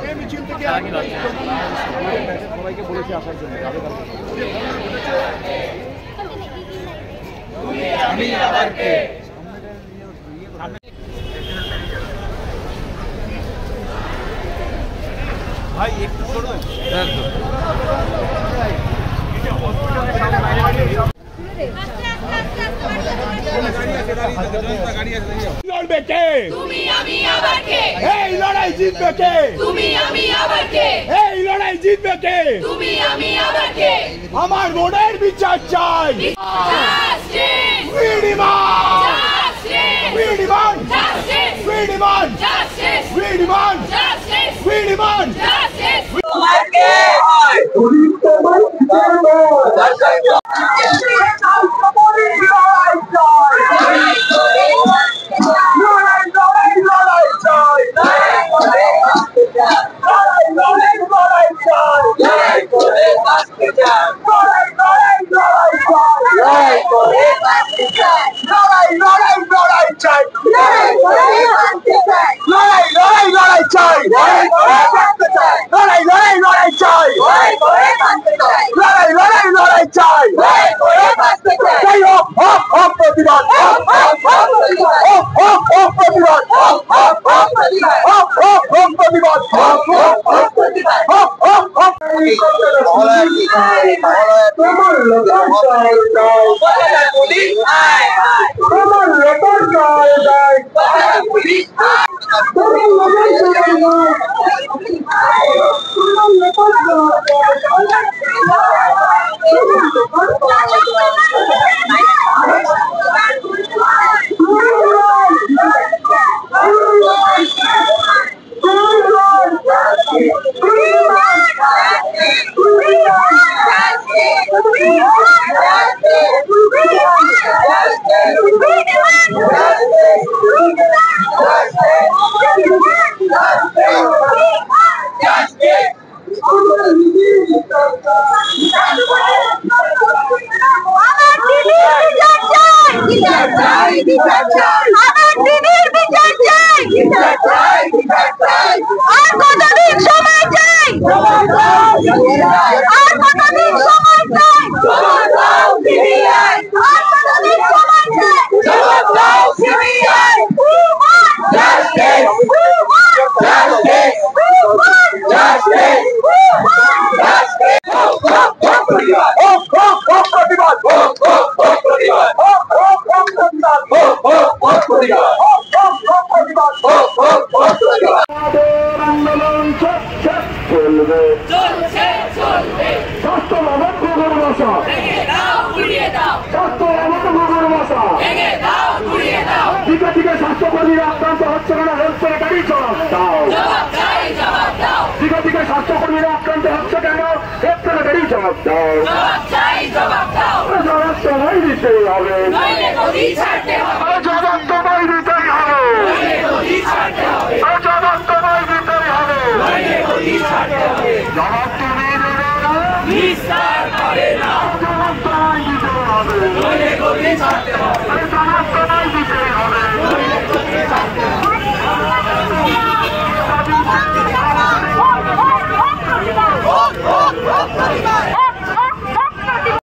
এই মিছিল থেকে সবাইকে বলেছি আসার জন্য। আমি আবার কে ভাই একটু শোনো। লড়বে কে? তুমি আমি আবার কে? এই লড়াই জিতবে কে? তুমি আমি আবার কে? এই লড়াই জিতবে কে? তুমি আমি আবার কে? আমার বোনের বিচার চাই। We demand justice. We demand justice. We demand justice. We demand justice. We demand justice. স্বাস্থ্যকর্মীরা আক্রান্ত হচ্ছে কেন? হেলথ সেক্রেটারি জবাব দাও। দিকে স্বাস্থ্যকর্মীরা আক্রান্ত হচ্ছে কেন? হেলথ সেক্রেটারি জবাব দাও। জবাব তোমায় দিতেই হবে। জবাব তোমায় দিতেই হবে। জবাব তোমায় দিতেই হবে। জবাব তুমি দেবে না। জবাব তোমায় দিতে হবে। জবাব তোমায় দিতেই হবে। Oh!